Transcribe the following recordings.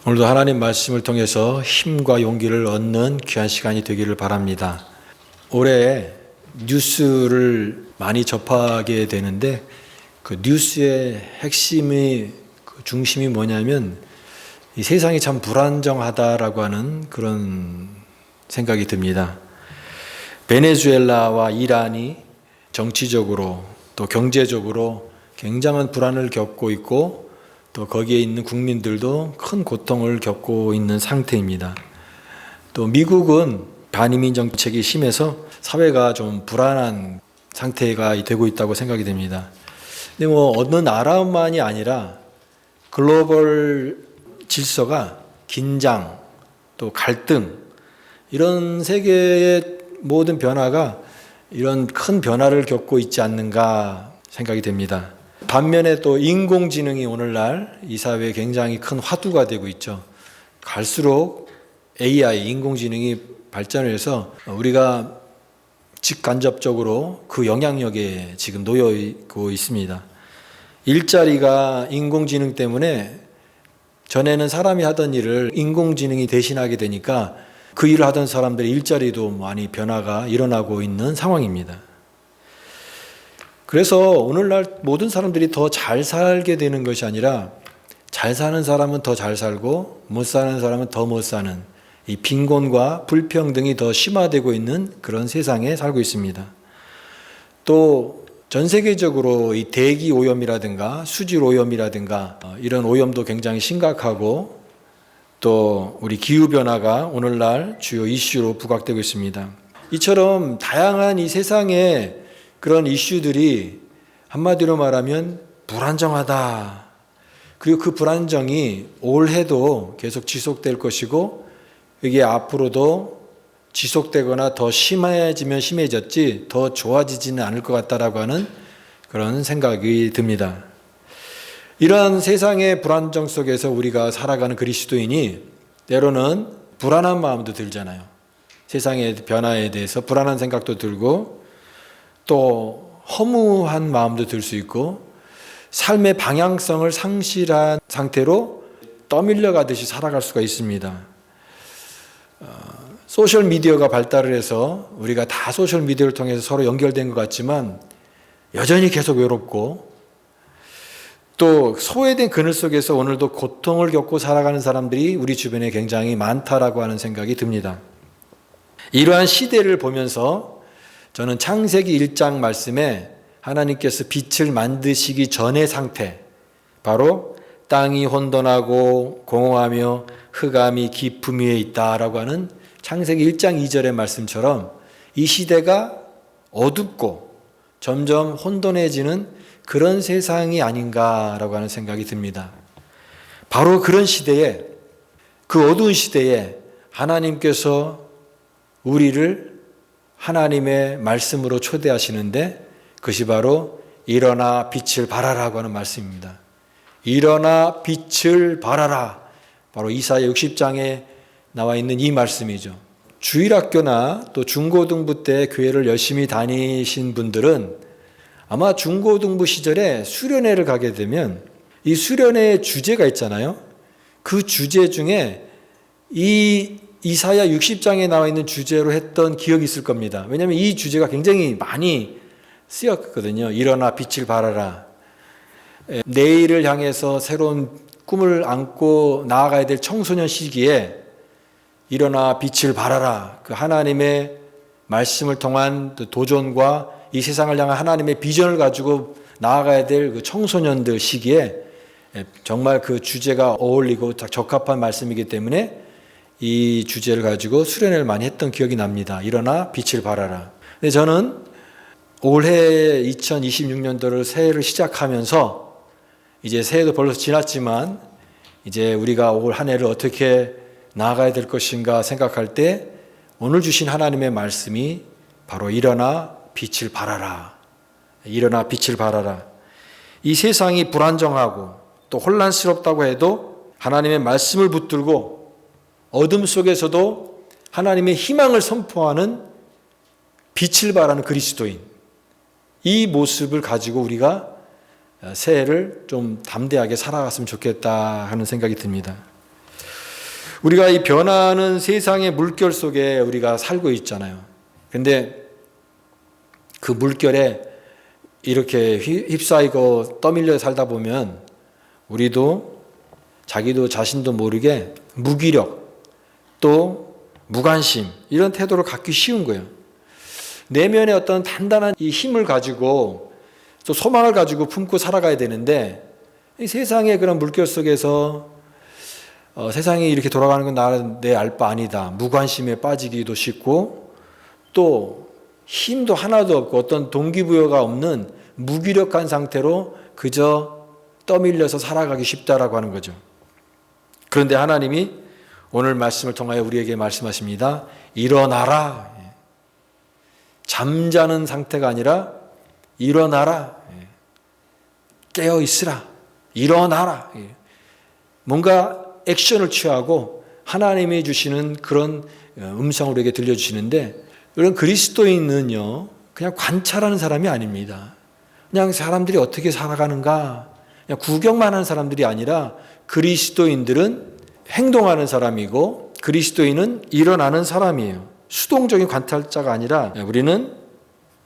오늘도 하나님 말씀을 통해서 힘과 용기를 얻는 귀한 시간이 되기를 바랍니다. 올해 뉴스를 많이 접하게 되는데 그 뉴스의 핵심이 중심이 뭐냐면 이 세상이 참 불안정하다라고 하는 그런 생각이 듭니다. 베네수엘라와 이란이 정치적으로 또 경제적으로 굉장한 불안을 겪고 있고 또 거기에 있는 국민들도 큰 고통을 겪고 있는 상태입니다. 또 미국은 반이민 정책이 심해서 사회가 좀 불안한 상태가 되고 있다고 생각이 됩니다. 근데 어느 나라만이 아니라 글로벌 질서가 긴장, 또 갈등, 이런 세계의 모든 변화가 이런 큰 변화를 겪고 있지 않는가 생각이 됩니다. 반면에 또 인공지능이 오늘날 이 사회에 굉장히 큰 화두가 되고 있죠. 갈수록 AI, 인공지능이 발전을 해서 우리가 직간접적으로 그 영향력에 지금 놓여 있고 있습니다. 일자리가 인공지능 때문에 전에는 사람이 하던 일을 인공지능이 대신하게 되니까 그 일을 하던 사람들의 일자리도 많이 변화가 일어나고 있는 상황입니다. 그래서 오늘날 모든 사람들이 더 잘 살게 되는 것이 아니라 잘 사는 사람은 더 잘 살고 못 사는 사람은 더 못 사는 이 빈곤과 불평등이 더 심화되고 있는 그런 세상에 살고 있습니다. 또 전 세계적으로 이 대기 오염이라든가 수질 오염이라든가 이런 오염도 굉장히 심각하고 또 우리 기후변화가 오늘날 주요 이슈로 부각되고 있습니다. 이처럼 다양한 이 세상에 그런 이슈들이 한마디로 말하면 불안정하다. 그리고 그 불안정이 올해도 계속 지속될 것이고 이게 앞으로도 지속되거나 더 심해지면 심해졌지 더 좋아지지는 않을 것 같다라고 하는 그런 생각이 듭니다. 이러한 세상의 불안정 속에서 우리가 살아가는 그리스도인이 때로는 불안한 마음도 들잖아요. 세상의 변화에 대해서 불안한 생각도 들고 또 허무한 마음도 들 수 있고 삶의 방향성을 상실한 상태로 떠밀려 가듯이 살아갈 수가 있습니다. 소셜미디어가 발달을 해서 우리가 다 소셜미디어를 통해서 서로 연결된 것 같지만 여전히 계속 외롭고 또 소외된 그늘 속에서 오늘도 고통을 겪고 살아가는 사람들이 우리 주변에 굉장히 많다라고 하는 생각이 듭니다. 이러한 시대를 보면서 저는 창세기 1장 말씀에 하나님께서 빛을 만드시기 전의 상태, 바로 땅이 혼돈하고 공허하며 흑암이 깊음 위에 있다라고 하는 창세기 1장 2절의 말씀처럼 이 시대가 어둡고 점점 혼돈해지는 그런 세상이 아닌가라고 하는 생각이 듭니다. 바로 그런 시대에, 그 어두운 시대에 하나님께서 우리를 하나님의 말씀으로 초대하시는데 그것이 바로 일어나 빛을 발하라고 하는 말씀입니다. 일어나 빛을 발하라. 바로 이사야 60장에 나와 있는 이 말씀이죠. 주일학교나 또 중고등부 때 교회를 열심히 다니신 분들은 아마 중고등부 시절에 수련회를 가게 되면 이 수련회의 주제가 있잖아요. 그 주제 중에 이 이사야 60장에 나와 있는 주제로 했던 기억이 있을 겁니다. 왜냐하면 이 주제가 굉장히 많이 쓰였거든요. 일어나 빛을 발하라. 내일을 향해서 새로운 꿈을 안고 나아가야 될 청소년 시기에 일어나 빛을 발하라. 그 하나님의 말씀을 통한 도전과 이 세상을 향한 하나님의 비전을 가지고 나아가야 될 그 청소년들 시기에 정말 그 주제가 어울리고 적합한 말씀이기 때문에 이 주제를 가지고 수련회를 많이 했던 기억이 납니다. 일어나 빛을 발하라. 근데 저는 올해 2026년도를 새해를 시작하면서 이제 새해도 벌써 지났지만 이제 우리가 올 한 해를 어떻게 나아가야 될 것인가 생각할 때 오늘 주신 하나님의 말씀이 바로 일어나 빛을 발하라. 일어나 빛을 발하라. 이 세상이 불안정하고 또 혼란스럽다고 해도 하나님의 말씀을 붙들고 어둠 속에서도 하나님의 희망을 선포하는 빛을 발하는 그리스도인, 이 모습을 가지고 우리가 새해를 좀 담대하게 살아갔으면 좋겠다 하는 생각이 듭니다. 우리가 이 변하는 세상의 물결 속에 우리가 살고 있잖아요. 근데 그 물결에 이렇게 휩싸이고 떠밀려 살다 보면 우리도 자기도 자신도 모르게 무기력 또 무관심 이런 태도를 갖기 쉬운 거예요. 내면에 어떤 단단한 이 힘을 가지고 또 소망을 가지고 품고 살아가야 되는데 이 세상의 그런 물결 속에서 세상이 이렇게 돌아가는 건 나는 내 알 바 아니다. 무관심에 빠지기도 쉽고 또 힘도 하나도 없고 어떤 동기부여가 없는 무기력한 상태로 그저 떠밀려서 살아가기 쉽다라고 하는 거죠. 그런데 하나님이 오늘 말씀을 통하여 우리에게 말씀하십니다. 일어나라. 잠자는 상태가 아니라 일어나라. 깨어 있으라. 일어나라. 뭔가 액션을 취하고 하나님이 주시는 그런 음성을 우리에게 들려주시는데 이런 그리스도인은요 그냥 관찰하는 사람이 아닙니다. 그냥 사람들이 어떻게 살아가는가 그냥 구경만 하는 사람들이 아니라 그리스도인들은 행동하는 사람이고 그리스도인은 일어나는 사람이에요. 수동적인 관찰자가 아니라 우리는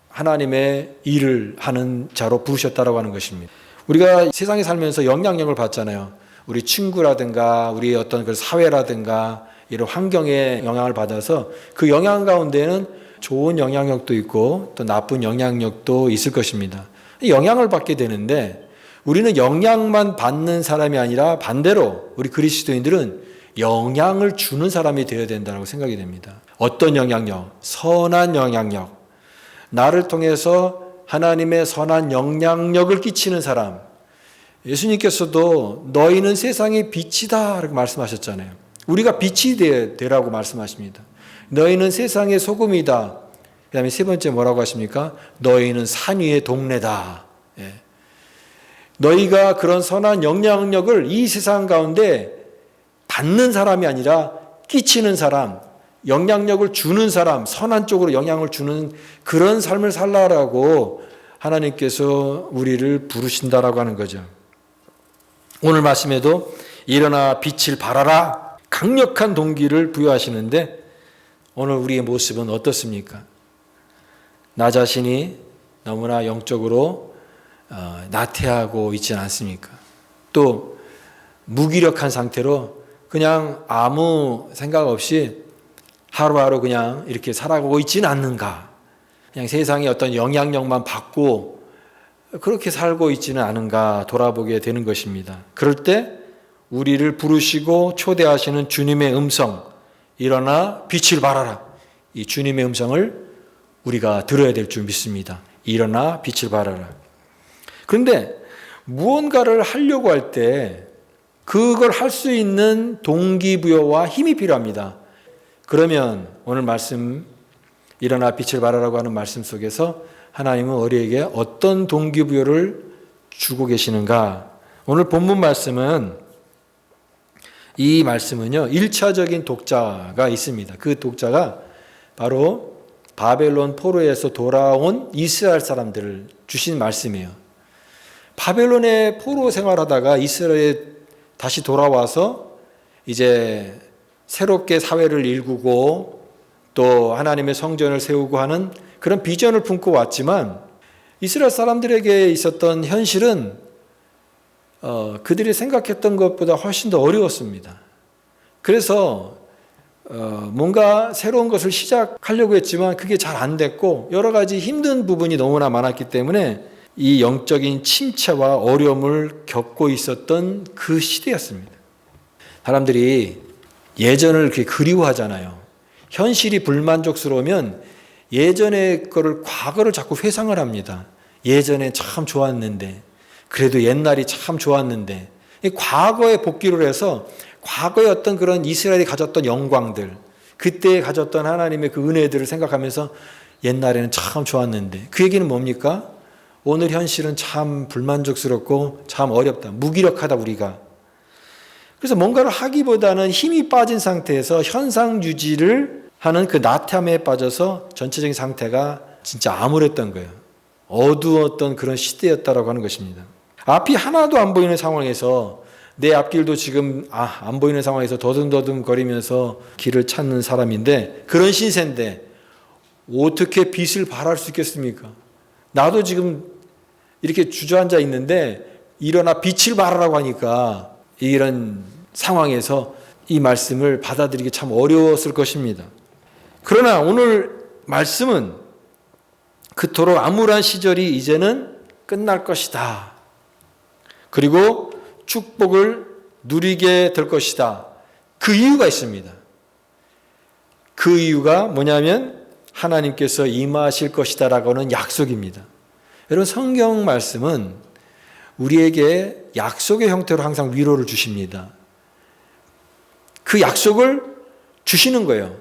하나님의 일을 하는 자로 부르셨다라고 하는 것입니다. 우리가 세상에 살면서 영향력을 받잖아요. 우리 친구라든가 우리 어떤 그 사회라든가 이런 환경에 영향을 받아서 그 영향 가운데는 좋은 영향력도 있고 또 나쁜 영향력도 있을 것입니다. 영향을 받게 되는데 우리는 영향만 받는 사람이 아니라 반대로 우리 그리스도인들은 영향을 주는 사람이 되어야 된다고 생각이 됩니다. 어떤 영향력? 선한 영향력. 나를 통해서 하나님의 선한 영향력을 끼치는 사람. 예수님께서도 너희는 세상의 빛이다 라고 말씀하셨잖아요. 우리가 빛이 되라고 말씀하십니다. 너희는 세상의 소금이다. 그 다음에 세 번째 뭐라고 하십니까? 너희는 산 위의 동네다. 예. 너희가 그런 선한 영향력을 이 세상 가운데 받는 사람이 아니라 끼치는 사람, 영향력을 주는 사람, 선한 쪽으로 영향을 주는 그런 삶을 살라라고 하나님께서 우리를 부르신다라고 하는 거죠. 오늘 말씀에도 일어나 빛을 발하라 강력한 동기를 부여하시는데 오늘 우리의 모습은 어떻습니까? 나 자신이 너무나 영적으로 나태하고 있지는 않습니까? 또 무기력한 상태로 그냥 아무 생각 없이 하루하루 그냥 이렇게 살아가고 있지는 않는가? 그냥 세상에 어떤 영향력만 받고 그렇게 살고 있지는 않은가 돌아보게 되는 것입니다. 그럴 때 우리를 부르시고 초대하시는 주님의 음성, 일어나 빛을 발하라. 이 주님의 음성을 우리가 들어야 될 줄 믿습니다. 일어나 빛을 발하라. 그런데 무언가를 하려고 할 때 그걸 할 수 있는 동기부여와 힘이 필요합니다. 그러면 오늘 말씀 일어나 빛을 발하라고 하는 말씀 속에서 하나님은 우리에게 어떤 동기부여를 주고 계시는가? 오늘 본문 말씀은 이 말씀은요 1차적인 독자가 있습니다. 그 독자가 바로 바벨론 포로에서 돌아온 이스라엘 사람들을 주신 말씀이에요. 바벨론의 포로 생활하다가 이스라엘에 다시 돌아와서 이제 새롭게 사회를 일구고 또 하나님의 성전을 세우고 하는 그런 비전을 품고 왔지만 이스라엘 사람들에게 있었던 현실은 그들이 생각했던 것보다 훨씬 더 어려웠습니다. 그래서 뭔가 새로운 것을 시작하려고 했지만 그게 잘 안 됐고 여러 가지 힘든 부분이 너무나 많았기 때문에 이 영적인 침체와 어려움을 겪고 있었던 그 시대였습니다. 사람들이 예전을 그렇게 그리워하잖아요. 현실이 불만족스러우면 예전의 거를 과거를 자꾸 회상을 합니다. 예전에 참 좋았는데 그래도 옛날이 참 좋았는데 과거에 복귀를 해서 과거의 어떤 그런 이스라엘이 가졌던 영광들 그때 가졌던 하나님의 그 은혜들을 생각하면서 옛날에는 참 좋았는데 그 얘기는 뭡니까? 오늘 현실은 참 불만족스럽고 참 어렵다. 무기력하다 우리가. 그래서 뭔가를 하기보다는 힘이 빠진 상태에서 현상 유지를 하는 그 나태함에 빠져서 전체적인 상태가 진짜 암울했던 거예요. 어두웠던 그런 시대였다라고 하는 것입니다. 앞이 하나도 안 보이는 상황에서 내 앞길도 지금 안 보이는 상황에서 더듬더듬 거리면서 길을 찾는 사람인데, 그런 신세인데 어떻게 빛을 발할 수 있겠습니까? 나도 지금 이렇게 주저앉아 있는데 일어나 빛을 발하라고 하니까 이런 상황에서 이 말씀을 받아들이기 참 어려웠을 것입니다. 그러나 오늘 말씀은 그토록 암울한 시절이 이제는 끝날 것이다. 그리고 축복을 누리게 될 것이다. 그 이유가 있습니다. 그 이유가 뭐냐면 하나님께서 임하실 것이다 라고 하는 약속입니다. 여러분, 성경 말씀은 우리에게 약속의 형태로 항상 위로를 주십니다. 그 약속을 주시는 거예요.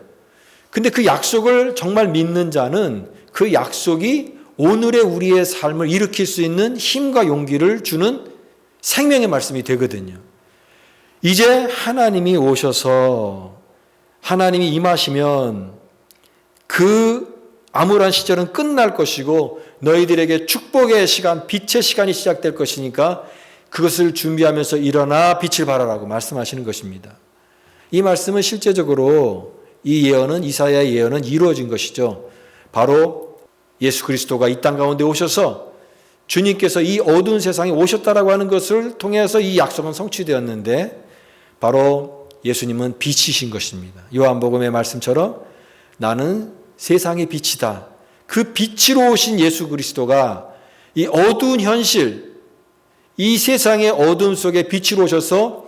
근데 그 약속을 정말 믿는 자는 그 약속이 오늘의 우리의 삶을 일으킬 수 있는 힘과 용기를 주는 생명의 말씀이 되거든요. 이제 하나님이 오셔서 하나님이 임하시면 그 암울한 시절은 끝날 것이고 너희들에게 축복의 시간, 빛의 시간이 시작될 것이니까 그것을 준비하면서 일어나 빛을 발하라고 말씀하시는 것입니다. 이 말씀은 실제적으로 이 예언은, 이사야의 예언은 이루어진 것이죠. 바로 예수 그리스도가 이 땅 가운데 오셔서 주님께서 이 어두운 세상에 오셨다라고 하는 것을 통해서 이 약속은 성취되었는데, 바로 예수님은 빛이신 것입니다. 요한복음의 말씀처럼 나는 세상의 빛이다. 그 빛으로 오신 예수 그리스도가 이 어두운 현실, 이 세상의 어둠 속에 빛으로 오셔서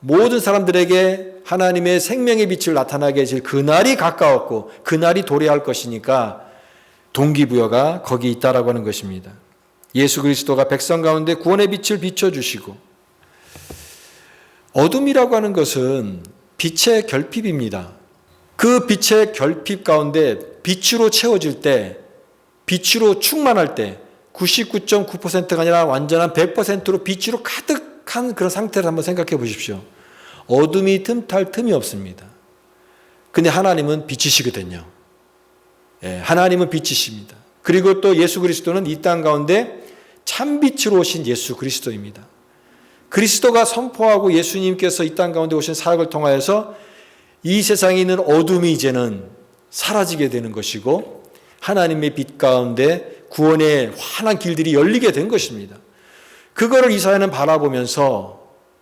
모든 사람들에게 하나님의 생명의 빛을 나타나게 해줄 그날이 가까웠고 그날이 도래할 것이니까 동기부여가 거기 있다라고 하는 것입니다. 예수 그리스도가 백성 가운데 구원의 빛을 비춰주시고, 어둠이라고 하는 것은 빛의 결핍입니다. 그 빛의 결핍 가운데 빛으로 채워질 때, 빛으로 충만할 때 99.9%가 아니라 완전한 100%로 빛으로 가득한 그런 상태를 한번 생각해 보십시오. 어둠이 틈탈 틈이 없습니다. 근데 하나님은 빛이시거든요. 하나님은 빛이십니다. 그리고 또 예수 그리스도는 이 땅 가운데 참빛으로 오신 예수 그리스도입니다. 그리스도가 선포하고 예수님께서 이 땅 가운데 오신 사역을 통하여서 이 세상에 있는 어둠이 이제는 사라지게 되는 것이고 하나님의 빛 가운데 구원의 환한 길들이 열리게 된 것입니다. 그거를 이사야는 바라보면서,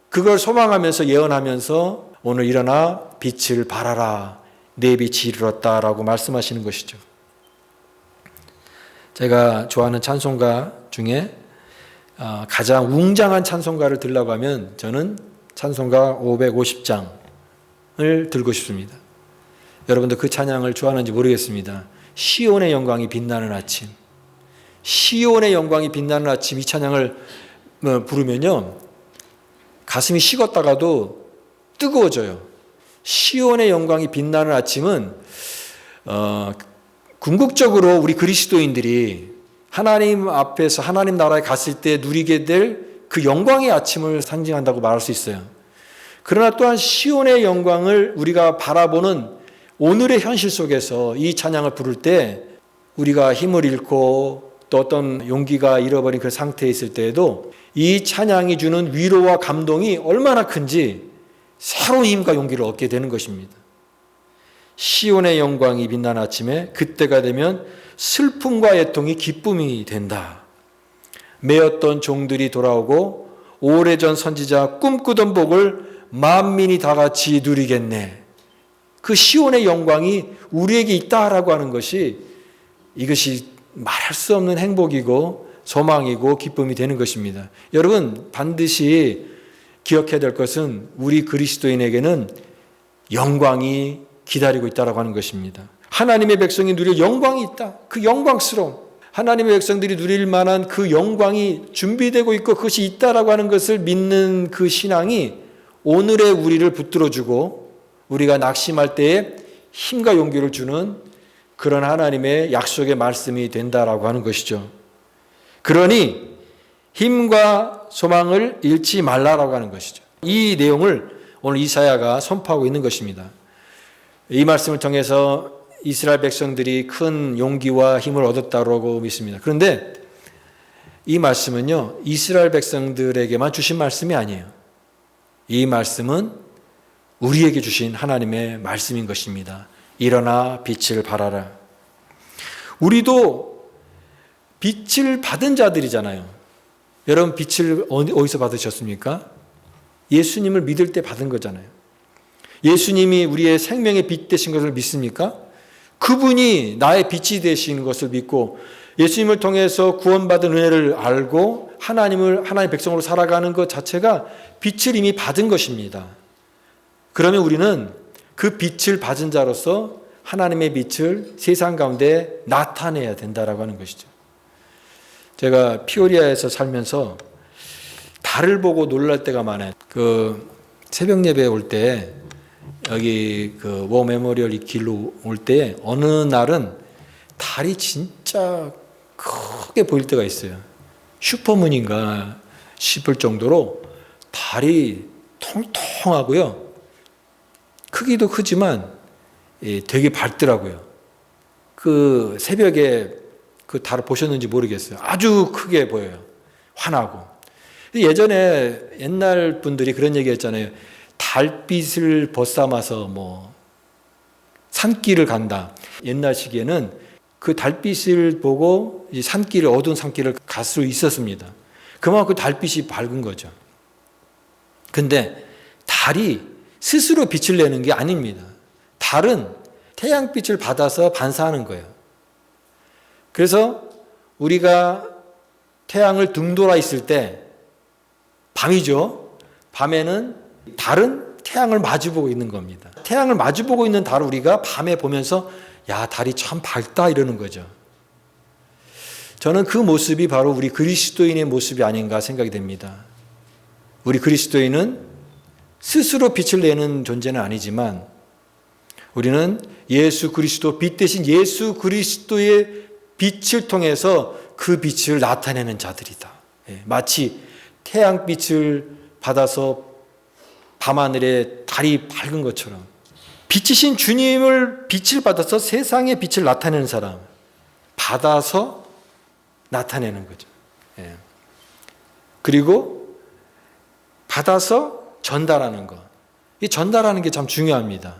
그걸 소망하면서 예언하면서 오늘 일어나 빛을 발하라, 내 빛이 이르렀다라고 말씀하시는 것이죠. 제가 좋아하는 찬송가 중에 가장 웅장한 찬송가를 들라고 하면 저는 찬송가 550장을 들고 싶습니다. 여러분도 그 찬양을 좋아하는지 모르겠습니다. 시온의 영광이 빛나는 아침. 시온의 영광이 빛나는 아침, 이 찬양을 부르면요 가슴이 식었다가도 뜨거워져요. 시온의 영광이 빛나는 아침은 궁극적으로 우리 그리스도인들이 하나님 앞에서 하나님 나라에 갔을 때 누리게 될 그 영광의 아침을 상징한다고 말할 수 있어요. 그러나 또한 시온의 영광을 우리가 바라보는 오늘의 현실 속에서 이 찬양을 부를 때 우리가 힘을 잃고 또 어떤 용기가 잃어버린 그 상태에 있을 때에도 이 찬양이 주는 위로와 감동이 얼마나 큰지 새로운 힘과 용기를 얻게 되는 것입니다. 시온의 영광이 빛나는 아침에 그때가 되면 슬픔과 애통이 기쁨이 된다. 매였던 종들이 돌아오고 오래전 선지자 꿈꾸던 복을 만민이 다 같이 누리겠네. 그 시온의 영광이 우리에게 있다라고 하는 것이, 이것이 말할 수 없는 행복이고 소망이고 기쁨이 되는 것입니다. 여러분, 반드시 기억해야 될 것은 우리 그리스도인에게는 영광이 기다리고 있다라고 하는 것입니다. 하나님의 백성이 누릴 영광이 있다. 그 영광스러움, 하나님의 백성들이 누릴 만한 그 영광이 준비되고 있고 그것이 있다라고 하는 것을 믿는 그 신앙이 오늘의 우리를 붙들어주고 우리가 낙심할 때에 힘과 용기를 주는 그런 하나님의 약속의 말씀이 된다라고 하는 것이죠. 그러니 힘과 소망을 잃지 말라라고 하는 것이죠. 이 내용을 오늘 이사야가 선포하고 있는 것입니다. 이 말씀을 통해서 이스라엘 백성들이 큰 용기와 힘을 얻었다고 믿습니다. 그런데 이 말씀은요, 이스라엘 백성들에게만 주신 말씀이 아니에요. 이 말씀은 우리에게 주신 하나님의 말씀인 것입니다. 일어나 빛을 발하라. 우리도 빛을 받은 자들이잖아요. 여러분 빛을 어디서 받으셨습니까? 예수님을 믿을 때 받은 거잖아요. 예수님이 우리의 생명의 빛 되신 것을 믿습니까? 그분이 나의 빛이 되신 것을 믿고 예수님을 통해서 구원받은 은혜를 알고 하나님의 백성으로 살아가는 것 자체가 빛을 이미 받은 것입니다. 그러면 우리는 그 빛을 받은 자로서 하나님의 빛을 세상 가운데 나타내야 된다라고 하는 것이죠. 제가 피오리아에서 살면서 달을 보고 놀랄 때가 많아요. 그 새벽 예배 올 때 여기 그 워 메모리얼 이 길로 올 때 어느 날은 달이 진짜 크게 보일 때가 있어요. 슈퍼문인가 싶을 정도로 달이 통통하고요. 크기도 크지만 되게 밝더라고요. 그 새벽에 그 달을 보셨는지 모르겠어요. 아주 크게 보여요. 환하고. 예전에 옛날 분들이 그런 얘기 했잖아요. 달빛을 벗삼아서 뭐 산길을 간다. 옛날 시기에는 그 달빛을 보고 산길을, 어두운 산길을 갈 수 있었습니다. 그만큼 달빛이 밝은 거죠. 근데 달이 스스로 빛을 내는 게 아닙니다. 달은 태양빛을 받아서 반사하는 거예요. 그래서 우리가 태양을 등돌아 있을 때 밤이죠. 밤에는 달은 태양을 마주보고 있는 겁니다. 태양을 마주보고 있는 달을 우리가 밤에 보면서 야, 달이 참 밝다 이러는 거죠. 저는 그 모습이 바로 우리 그리스도인의 모습이 아닌가 생각이 됩니다. 우리 그리스도인은 스스로 빛을 내는 존재는 아니지만 우리는 예수 그리스도, 빛 대신 예수 그리스도의 빛을 통해서 그 빛을 나타내는 자들이다. 마치 태양빛을 받아서 밤하늘에 달이 밝은 것처럼 빛이신 주님을 빛을 받아서 세상에 빛을 나타내는 사람, 받아서 나타내는 거죠. 그리고 받아서 전달하는 것. 이 전달하는 게 참 중요합니다.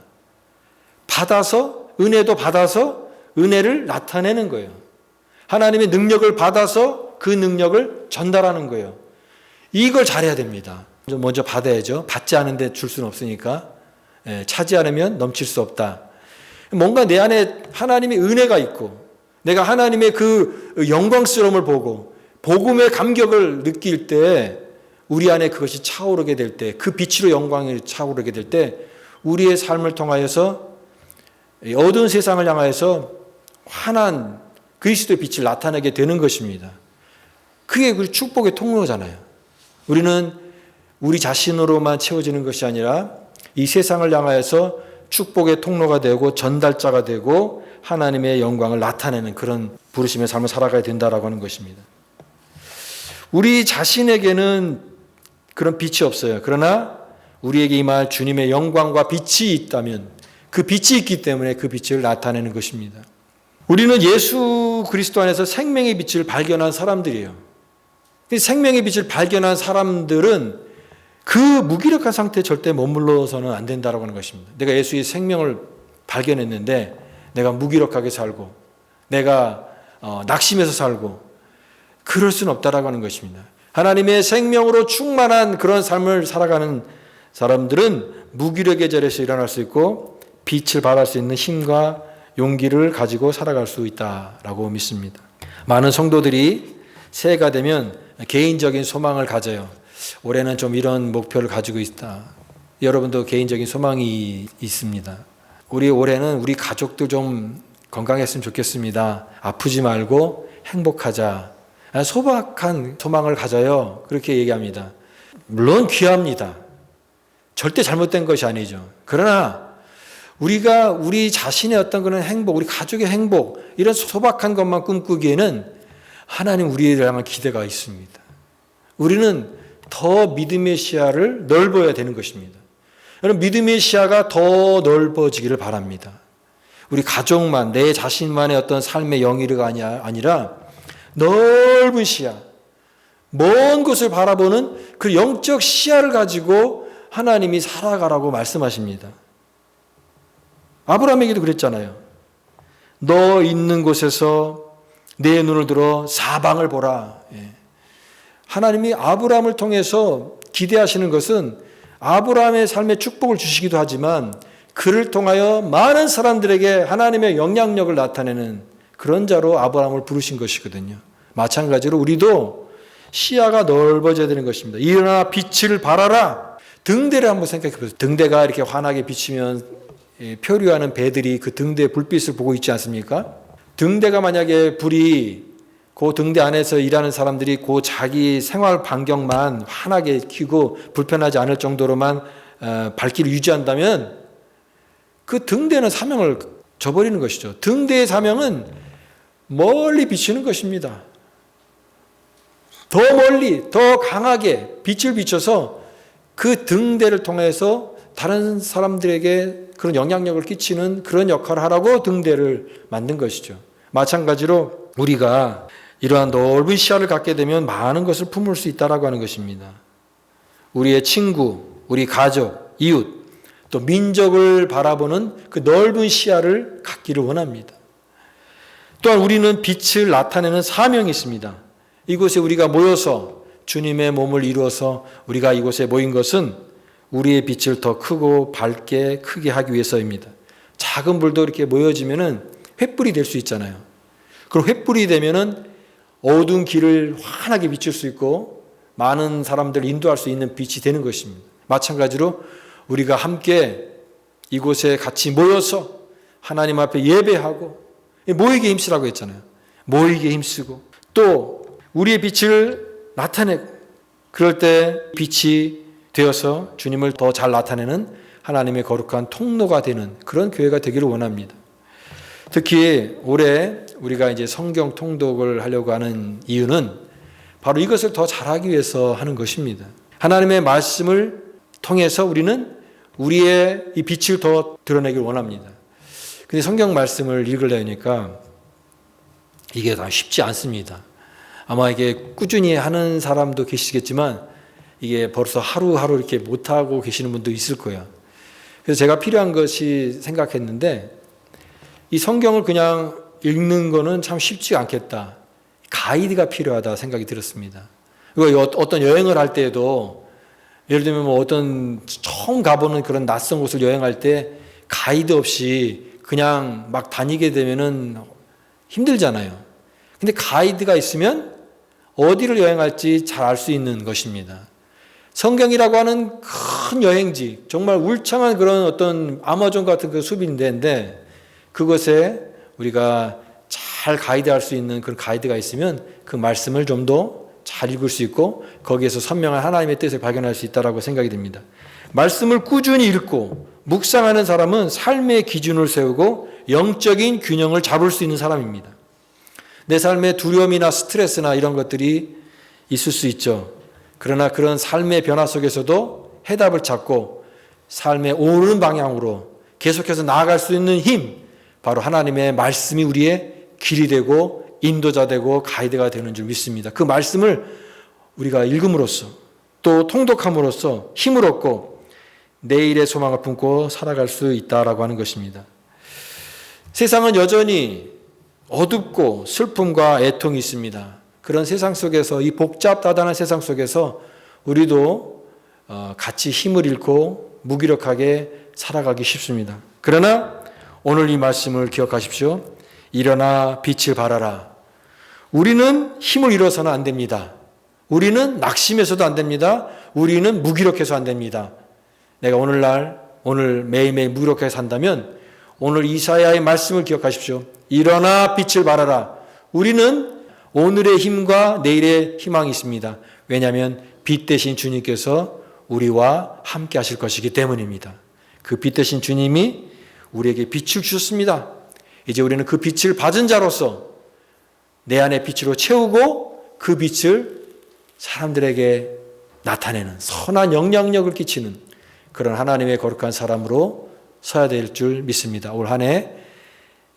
받아서, 은혜도 받아서 은혜를 나타내는 거예요. 하나님의 능력을 받아서 그 능력을 전달하는 거예요. 이걸 잘해야 됩니다. 먼저 받아야죠. 받지 않은데 줄 수는 없으니까. 차지 않으면 넘칠 수 없다. 뭔가 내 안에 하나님의 은혜가 있고 내가 하나님의 그 영광스러움을 보고 복음의 감격을 느낄 때 우리 안에 그것이 차오르게 될 때, 그 빛으로 영광이 차오르게 될 때 우리의 삶을 통하여서 어두운 세상을 향하여서 환한 그리스도의 빛을 나타내게 되는 것입니다. 그게 그 축복의 통로잖아요. 우리는 우리 자신으로만 채워지는 것이 아니라 이 세상을 향하여서 축복의 통로가 되고 전달자가 되고 하나님의 영광을 나타내는 그런 부르심의 삶을 살아가야 된다라고 하는 것입니다. 우리 자신에게는 그런 빛이 없어요. 그러나 우리에게 임할 주님의 영광과 빛이 있다면 그 빛이 있기 때문에 그 빛을 나타내는 것입니다. 우리는 예수 그리스도 안에서 생명의 빛을 발견한 사람들이에요. 생명의 빛을 발견한 사람들은 그 무기력한 상태에 절대 머물러서는 안 된다고 하는 것입니다. 내가 예수의 생명을 발견했는데 내가 무기력하게 살고 내가 낙심해서 살고 그럴 수는 없다라고 하는 것입니다. 하나님의 생명으로 충만한 그런 삶을 살아가는 사람들은 무기력의 자리에서 일어날 수 있고 빛을 발할 수 있는 힘과 용기를 가지고 살아갈 수 있다라고 믿습니다. 많은 성도들이 새해가 되면 개인적인 소망을 가져요. 올해는 좀 이런 목표를 가지고 있다. 여러분도 개인적인 소망이 있습니다. 우리 올해는 우리 가족들 좀 건강했으면 좋겠습니다. 아프지 말고 행복하자. 소박한 소망을 가져요. 그렇게 얘기합니다. 물론 귀합니다. 절대 잘못된 것이 아니죠. 그러나 우리가 우리 자신의 어떤 그런 행복, 우리 가족의 행복, 이런 소박한 것만 꿈꾸기에는 하나님 우리를 향한 기대가 있습니다. 우리는 더 믿음의 시야를 넓어야 되는 것입니다. 여러분, 믿음의 시야가 더 넓어지기를 바랍니다. 우리 가족만, 내 자신만의 어떤 삶의 영위가 아니라 넓은 시야, 먼 곳을 바라보는 그 영적 시야를 가지고 하나님이 살아가라고 말씀하십니다. 아브라함에게도 그랬잖아요. 너 있는 곳에서 내 눈을 들어 사방을 보라. 하나님이 아브라함을 통해서 기대하시는 것은 아브라함의 삶에 축복을 주시기도 하지만 그를 통하여 많은 사람들에게 하나님의 영향력을 나타내는 그런 자로 아브라함을 부르신 것이거든요. 마찬가지로 우리도 시야가 넓어져야 되는 것입니다. 일어나 빛을 발하라. 등대를 한번 생각해 보세요. 등대가 이렇게 환하게 비치면 표류하는 배들이 그 등대의 불빛을 보고 있지 않습니까? 등대가 만약에 불이 그 등대 안에서 일하는 사람들이 그 자기 생활 반경만 환하게 켜고 불편하지 않을 정도로만 밝기를 유지한다면 그 등대는 사명을 저버리는 것이죠. 등대의 사명은 멀리 비추는 것입니다. 더 멀리, 더 강하게 빛을 비춰서 그 등대를 통해서 다른 사람들에게 그런 영향력을 끼치는 그런 역할을 하라고 등대를 만든 것이죠. 마찬가지로 우리가 이러한 넓은 시야를 갖게 되면 많은 것을 품을 수 있다라고 하는 것입니다. 우리의 친구, 우리 가족, 이웃, 또 민족을 바라보는 그 넓은 시야를 갖기를 원합니다. 또한 우리는 빛을 나타내는 사명이 있습니다. 이곳에 우리가 모여서 주님의 몸을 이루어서 우리가 이곳에 모인 것은 우리의 빛을 더 크고 밝게 크게 하기 위해서입니다. 작은 불도 이렇게 모여지면은 횃불이 될 수 있잖아요. 그럼 횃불이 되면은 어두운 길을 환하게 비출 수 있고 많은 사람들을 인도할 수 있는 빛이 되는 것입니다. 마찬가지로 우리가 함께 이곳에 같이 모여서 하나님 앞에 예배하고 모이게 힘쓰라고 했잖아요. 모이게 힘쓰고 또 우리의 빛을 나타내고 그럴 때 빛이 되어서 주님을 더 잘 나타내는 하나님의 거룩한 통로가 되는 그런 교회가 되기를 원합니다. 특히 올해 우리가 이제 성경 통독을 하려고 하는 이유는 바로 이것을 더 잘하기 위해서 하는 것입니다. 하나님의 말씀을 통해서 우리는 우리의 이 빛을 더 드러내길 원합니다. 근데 성경 말씀을 읽으려니까 이게 다 쉽지 않습니다. 아마 이게 꾸준히 하는 사람도 계시겠지만 이게 벌써 하루하루 이렇게 못하고 계시는 분도 있을 거예요. 그래서 제가 필요한 것이 생각했는데 이 성경을 그냥 읽는 거는 참 쉽지 않겠다. 가이드가 필요하다 생각이 들었습니다. 그리고 어떤 여행을 할 때에도 예를 들면 뭐 어떤 처음 가보는 그런 낯선 곳을 여행할 때 가이드 없이 그냥 막 다니게 되면은 힘들잖아요. 근데 가이드가 있으면 어디를 여행할지 잘 알 수 있는 것입니다. 성경이라고 하는 큰 여행지, 정말 울창한 그런 어떤 아마존 같은 그 숲인데 그것에 우리가 잘 가이드할 수 있는 그런 가이드가 있으면 그 말씀을 좀 더 잘 읽을 수 있고 거기에서 선명한 하나님의 뜻을 발견할 수 있다고 생각이 듭니다. 말씀을 꾸준히 읽고 묵상하는 사람은 삶의 기준을 세우고 영적인 균형을 잡을 수 있는 사람입니다. 내 삶에 두려움이나 스트레스나 이런 것들이 있을 수 있죠. 그러나 그런 삶의 변화 속에서도 해답을 찾고 삶의 옳은 방향으로 계속해서 나아갈 수 있는 힘, 바로 하나님의 말씀이 우리의 길이 되고 인도자 되고 가이드가 되는 줄 믿습니다. 그 말씀을 우리가 읽음으로써 또 통독함으로써 힘을 얻고 내일의 소망을 품고 살아갈 수 있다라고 하는 것입니다. 세상은 여전히 어둡고 슬픔과 애통이 있습니다. 그런 세상 속에서 이 복잡다단한 세상 속에서 우리도 같이 힘을 잃고 무기력하게 살아가기 쉽습니다. 그러나 오늘 이 말씀을 기억하십시오. 일어나 빛을 발하라. 우리는 힘을 잃어서는 안 됩니다. 우리는 낙심해서도 안 됩니다. 우리는 무기력해서 안 됩니다. 내가 오늘 매일매일 무기력하게 산다면 오늘 이사야의 말씀을 기억하십시오. 일어나 빛을 발하라. 우리는 오늘의 힘과 내일의 희망이 있습니다. 왜냐하면 빛 대신 주님께서 우리와 함께 하실 것이기 때문입니다. 그 빛 대신 주님이 우리에게 빛을 주셨습니다. 이제 우리는 그 빛을 받은 자로서 내 안에 빛으로 채우고 그 빛을 사람들에게 나타내는 선한 영향력을 끼치는 그런 하나님의 거룩한 사람으로 서야 될 줄 믿습니다. 올 한 해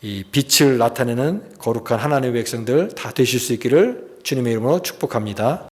이 빛을 나타내는 거룩한 하나님의 백성들 다 되실 수 있기를 주님의 이름으로 축복합니다.